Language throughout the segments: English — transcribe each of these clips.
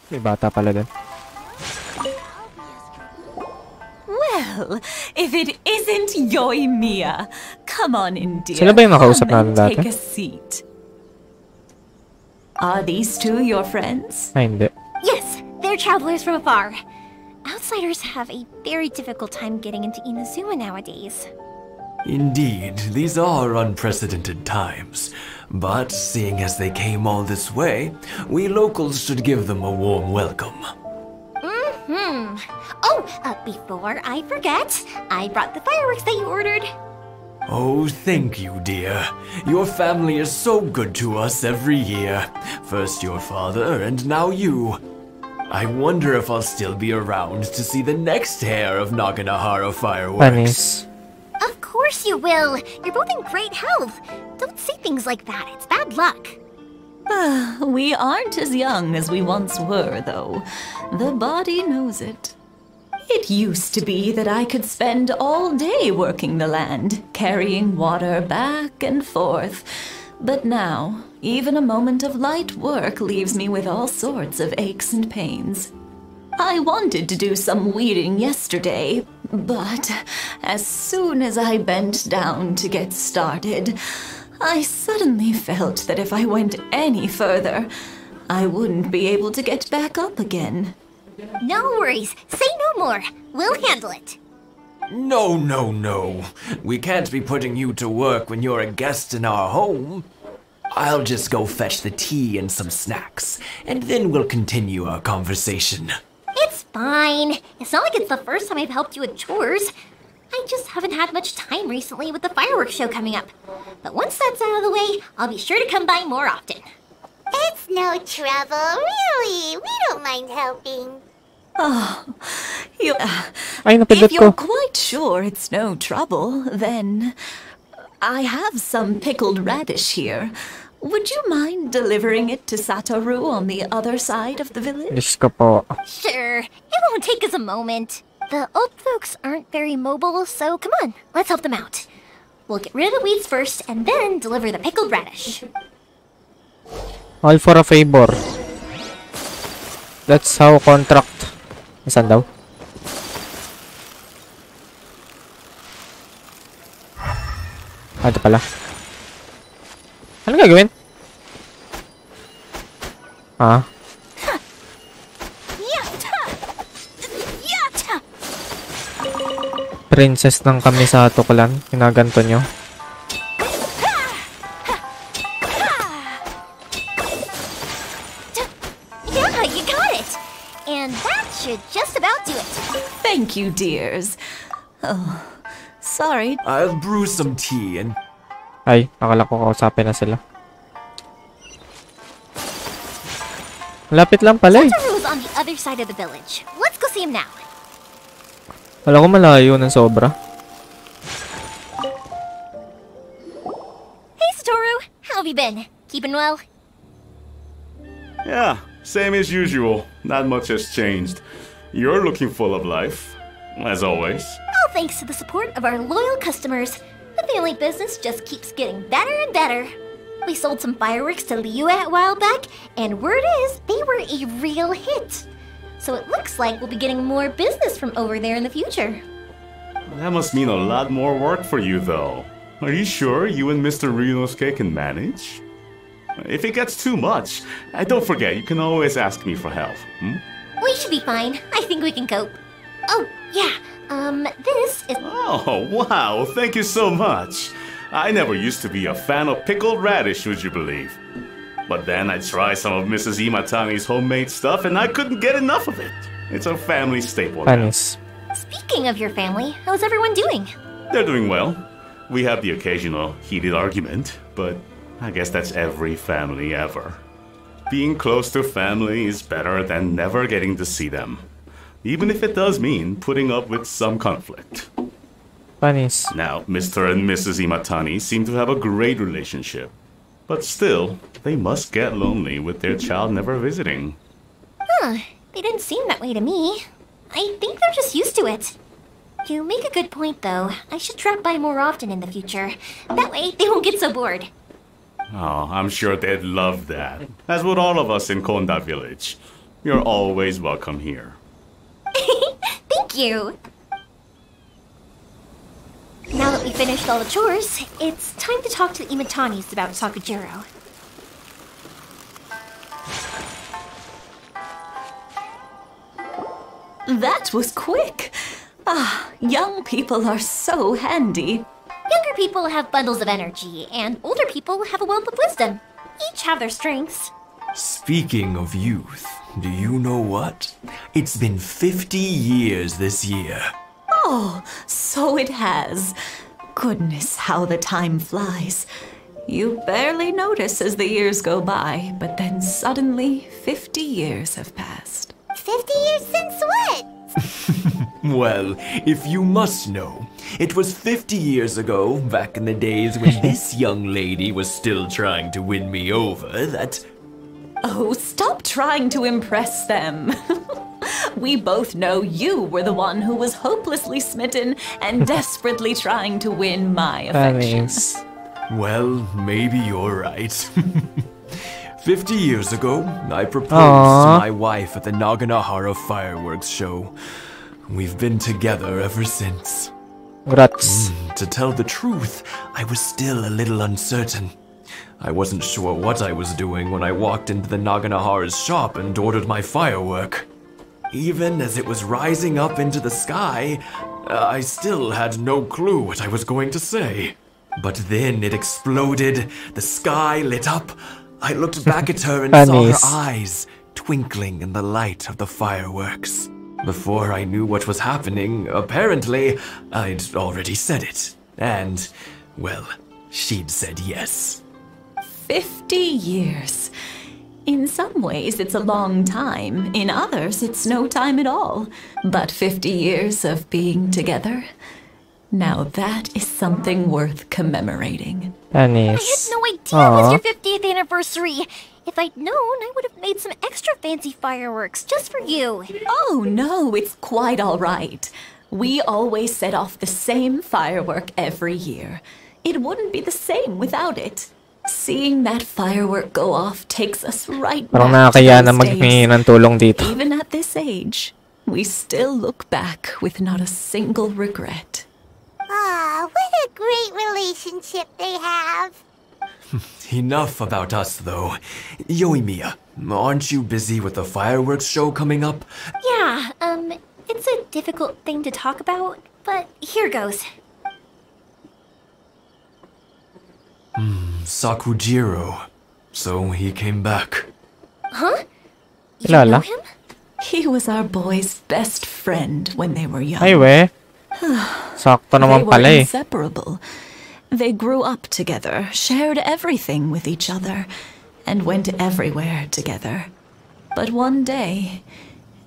May bata pala dun. Well, if it isn't Yoimiya, come on in, dear. Sila ba yung nakausap Come natin and take dati? a seat. Are these two your friends? Ay, hindi. Yes, they're travelers from afar. Outsiders have a very difficult time getting into Inazuma nowadays. Indeed, these are unprecedented times. But seeing as they came all this way, we locals should give them a warm welcome. Oh, before I forget, I brought the fireworks that you ordered. Oh, thank you, dear. Your family is so good to us every year. First your father, and now you. I wonder if I'll still be around to see the next hair of Naganahara fireworks. Panis. Of course you will. You're both in great health. Don't say things like that. It's bad luck. We aren't as young as we once were, though. The body knows it. It used to be that I could spend all day working the land, carrying water back and forth. But now, even a moment of light work leaves me with all sorts of aches and pains. I wanted to do some weeding yesterday, but as soon as I bent down to get started, I suddenly felt that if I went any further, I wouldn't be able to get back up again. No worries. Say no more. We'll handle it. No, no, no. We can't be putting you to work when you're a guest in our home. I'll just go fetch the tea and some snacks, and then we'll continue our conversation. It's fine. It's not like it's the first time I've helped you with chores. I just haven't had much time recently with the fireworks show coming up. But once that's out of the way, I'll be sure to come by more often. It's no trouble, really. We don't mind helping. Oh, Ay, napindot if you're ko. quite sure it's no trouble, then I have some pickled radish here. Would you mind delivering it to Satoru on the other side of the village? Diyos ko po. Sure. It won't take us a moment. The old folks aren't very mobile, so come on, let's help them out. We'll get rid of the weeds first and then deliver the pickled radish. All for a favor. That's how contract. Saan daw? Ah, ito pala. Ano gagawin? Ah? Princess ng kami sa tuklan. Ginaganto nyo. Yeah, you got it! And that should just about do it. Thank you, dears. Oh, sorry. I'll brew some tea and... Ay, akala ko kausapin na sila. Malapit lang pala eh. Satoru's on the other side of the village. Let's go see him now. Wala ko malayo ng sobra. Hey, Satoru! How have you been? Keeping well? Yeah, same as usual. Not much has changed. You're looking full of life, as always. All thanks to the support of our loyal customers. The family business just keeps getting better and better. We sold some fireworks to Liyue a while back, and word is they were a real hit. So it looks like we'll be getting more business from over there in the future. That must mean a lot more work for you, though. Are you sure you and Mr. Ryunosuke can manage? If it gets too much, don't forget, you can always ask me for help. We should be fine. I think we can cope. Oh, yeah. This is... Oh, wow. Thank you so much. I never used to be a fan of pickled radish, would you believe? But then I tried some of Mrs. Imatani's homemade stuff and I couldn't get enough of it. It's a family staple now. Panis. Speaking of your family, how's everyone doing? They're doing well. We have the occasional heated argument, but I guess that's every family ever. Being close to family is better than never getting to see them. Even if it does mean putting up with some conflict. Panis. Now, Mr. and Mrs. Imatani seem to have a great relationship. But still, they must get lonely with their child never visiting. Huh, they didn't seem that way to me. I think they're just used to it. You make a good point, though. I should drop by more often in the future. That way, they won't get so bored. Oh, I'm sure they'd love that. As would all of us in Konda Village. You're always welcome here. Thank you. Now that we finished all the chores, it's time to talk to the Imatanis about Sakujiro. That was quick. Ah, young people are so handy. Younger people have bundles of energy, and older people have a wealth of wisdom. Each have their strengths. Speaking of youth, do you know what? It's been 50 years this year. Oh, so it has. Goodness, how the time flies. You barely notice as the years go by, but then suddenly 50 years have passed. 50 years since what? Well, if you must know, it was 50 years ago, back in the days when this young lady was still trying to win me over, that... Oh, stop trying to impress them. We both know you were the one who was hopelessly smitten and desperately trying to win my affection. Panis. Well, maybe you're right. 50 years ago, I proposed Aww. to my wife at the Naganahara fireworks show. We've been together ever since. Congrats. To tell the truth, I was still a little uncertain. I wasn't sure what I was doing when I walked into the Naganahara's shop and ordered my firework. Even as it was rising up into the sky, I still had no clue what I was going to say. But then it exploded, the sky lit up. I looked back at her and saw her Panis. eyes twinkling in the light of the fireworks. Before I knew what was happening, apparently, I'd already said it. And, well, she'd said yes. 50 years. In some ways, it's a long time. In others, it's no time at all. But 50 years of being together, now that is something worth commemorating. I had Panis. no idea it was Aw. your 50th anniversary. If I'd known, I would have made some extra fancy fireworks just for you. Oh, no, it's quite all right. We always set off the same firework every year. It wouldn't be the same without it. Seeing that firework go off takes us right Parang back to nakakaya na those maghingi days. ng tulong dito. Even at this age, we still look back with not a single regret. Ah, what a great relationship they have. Enough about us, though. Yoimiya, aren't you busy with the fireworks show coming up? Yeah, it's a difficult thing to talk about, but here goes. Sakujiro. So he came back. Huh? You Kilala? know him? He was our boy's best friend when they were young. Ay, we. Sakto They naman were pala eh. inseparable. They grew up together, shared everything with each other, and went everywhere together. But one day,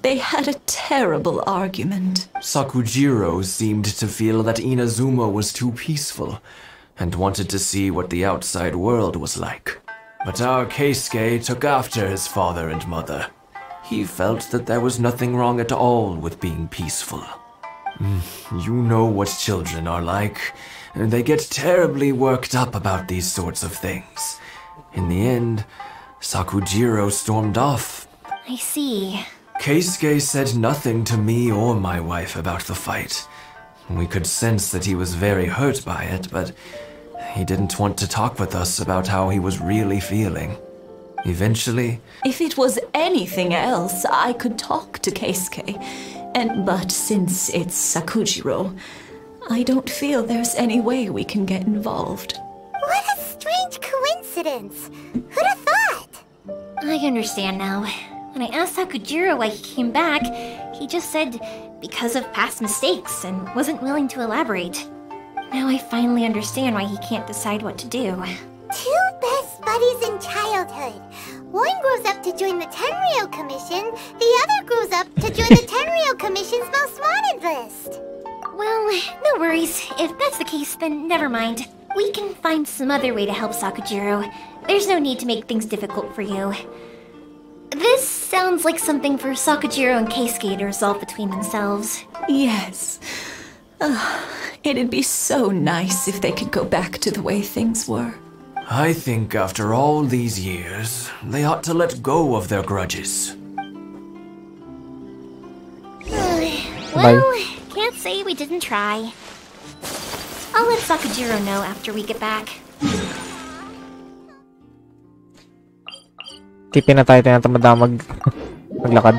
they had a terrible argument. Sakujiro seemed to feel that Inazuma was too peaceful and wanted to see what the outside world was like. But our Keisuke took after his father and mother. He felt that there was nothing wrong at all with being peaceful. You know what children are like. They get terribly worked up about these sorts of things. In the end, Sakujiro stormed off. I see. Keisuke said nothing to me or my wife about the fight. We could sense that he was very hurt by it, but he didn't want to talk with us about how he was really feeling. Eventually, If it was anything else, I could talk to Keisuke. But since it's Sakujiro, I don't feel there's any way we can get involved. What a strange coincidence. Who'd have thought? I understand now. When I asked Sakujiro why he came back, he just said because of past mistakes and wasn't willing to elaborate. Now I finally understand why he can't decide what to do. Two best buddies in childhood. One grows up to join the Tenryou Commission, the other grows up to join the Tenryou Commission's most wanted list. Well, no worries. If that's the case, then never mind. We can find some other way to help Sakujiro. There's no need to make things difficult for you. This sounds like something for Sakujiro and Keisuke to resolve between themselves. Yes. It'd be so nice if they could go back to the way things were. I think after all these years, they ought to let go of their grudges. Well, can't say we didn't try. I'll let Sakujiro know after we get back. Tipin na tayo, tinatamad na maglakad.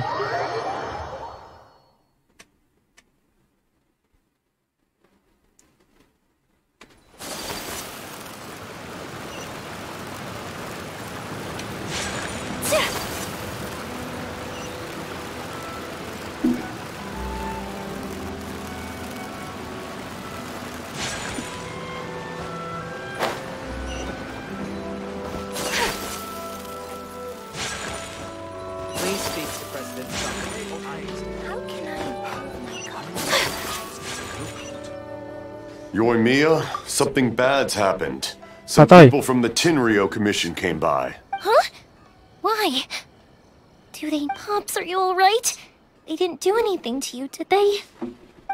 Yoimiya, something bad's happened. Some people from the Tenryou Commission came by. Huh? Why? Pops, are you alright? They didn't do anything to you, did they?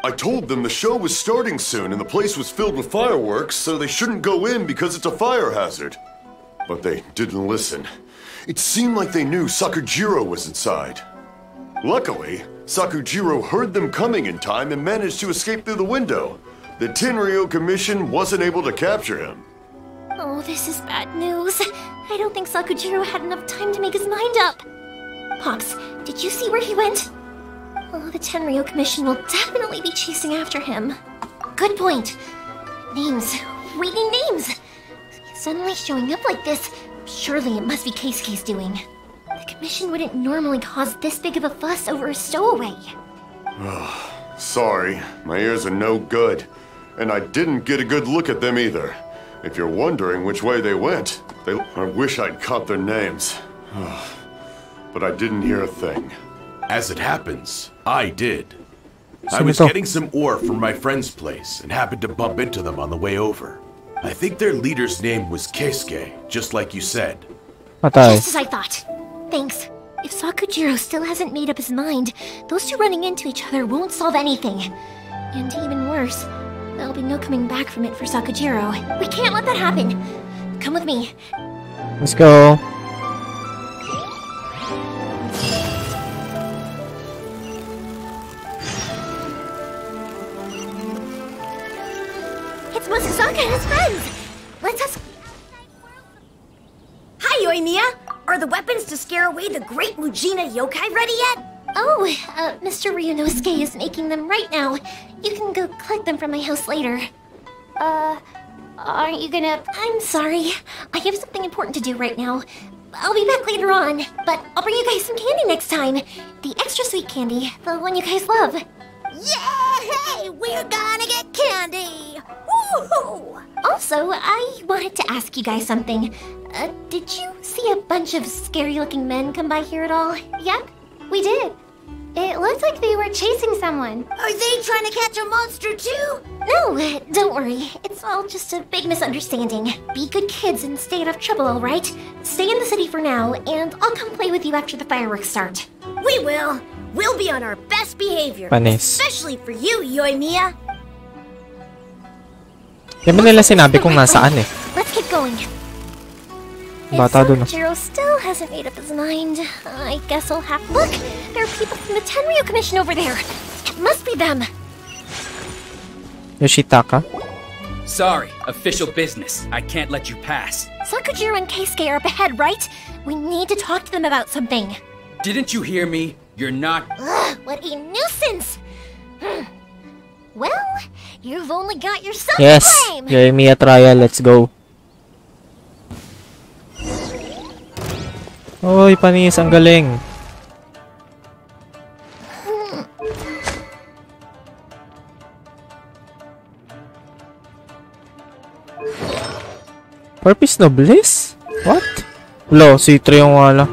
I told them the show was starting soon and the place was filled with fireworks, so they shouldn't go in because it's a fire hazard. But they didn't listen. It seemed like they knew Sakujiro was inside. Luckily, Sakujiro heard them coming in time and managed to escape through the window. The Tenryou Commission wasn't able to capture him. Oh, this is bad news. I don't think Sakujiro had enough time to make his mind up. Pops, did you see where he went? Oh, the Tenryou Commission will definitely be chasing after him. Good point. Names. Reading names. Suddenly showing up like this. Surely it must be Keisuke's doing. The Commission wouldn't normally cause this big of a fuss over a stowaway. Sorry, my ears are no good. And I didn't get a good look at them either. If you're wondering which way they went, I wish I'd caught their names. But I didn't hear a thing. As it happens, I did. I was getting some ore from my friend's place and happened to bump into them on the way over. I think their leader's name was Keisuke, just like you said. Just as I thought. Thanks. If Sakujiro still hasn't made up his mind, those two running into each other won't solve anything. And even worse, there'll be no coming back from it for Sakujiro. We can't let that happen. Come with me. Let's go. It's Masusaka and his friends. Let's us. Hi, Yoimiya. Are the weapons to scare away the great Mujina yokai ready yet? Oh, Mr. Ryunosuke is making them right now. You can go collect them from my house later. Aren't you gonna... I'm sorry. I have something important to do right now. I'll be back later on, but I'll bring you guys some candy next time. The extra sweet candy, the one you guys love. Yay! We're gonna get candy! Woohoo! Also, I wanted to ask you guys something. Did you see a bunch of scary-looking men come by here at all? Yep, we did. It looked like they were chasing someone. Are they trying to catch a monster too? No, don't worry. It's all just a big misunderstanding. Be good kids and stay out of trouble, all right? Stay in the city for now, and I'll come play with you after the fireworks start. We will. We'll be on our best behavior. Panis. Especially for you, Yoimiya. Di ba nila sinabi kung nasaan eh? Let's keep going. Bata dun. Jiro still hasn't made up his mind. I guess I'll have... Look! There are people from the Tenryou Commission over there! It must be them! Yoshitaka? Sorry, official business. I can't let you pass. Sakujiro and Keisuke are up ahead, right? We need to talk to them about something. Didn't you hear me? You're not... Ugh, what a nuisance! Well, you've only got yourself Yes! to blame! Yoimiya trial, let's go. Oy, Panis, ang galing. Purpose Nobles? What? Lo, C3 yung wala.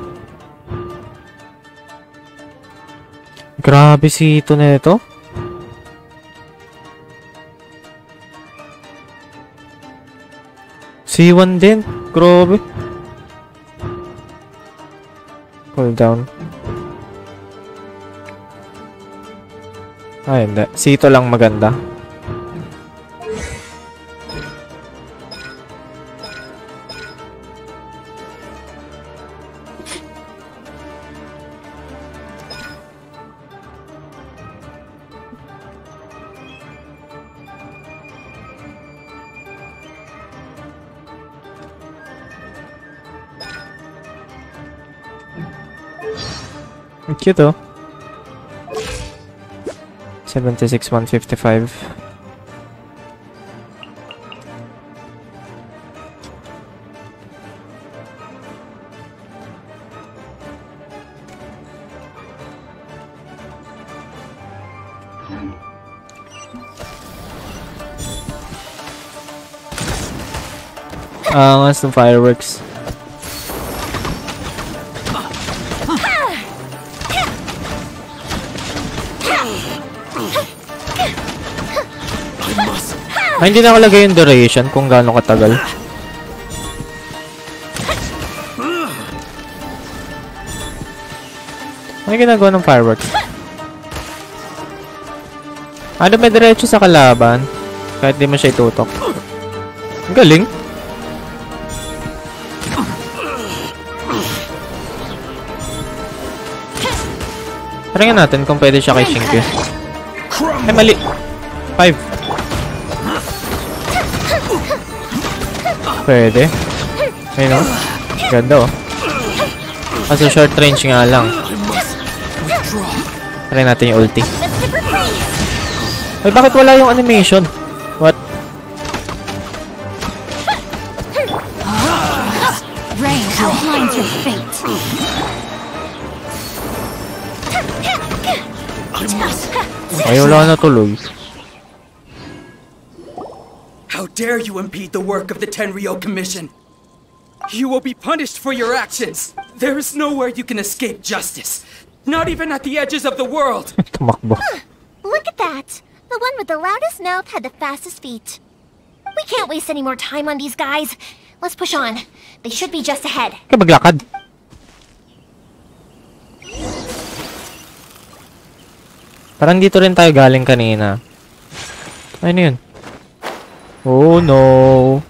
Grabe si ito na ito. C1 din. Grabe. Pull down. Ay, hindi. C2 lang maganda. Cute, oh. 76,155. Some fireworks. Hindi na nakalagay yung duration kung gaano katagal. Ano ginagawa ng fireworks? Ano may diretso sa kalaban? Kahit di mo siya itutok. Ang galing. Taringan natin kung pwede siya kay Shinkyu. Ay, mali. 5. Pwede. Ayun, oh. Ganda, oh. Kaso short range nga lang. Try natin yung ulti. Ay, bakit wala yung animation? What? Rain outlines your fate. Ay, wala na tuloy. How dare you impede the work of the Tenryou Commission? You will be punished for your actions. There is nowhere you can escape justice. Not even at the edges of the world. Tumakbo. Look at that. The one with the loudest mouth had the fastest feet. We can't waste any more time on these guys. Let's push on. They should be just ahead. Kaya maglakad. Parang dito rin tayo galing kanina. Ano yun? Oh no.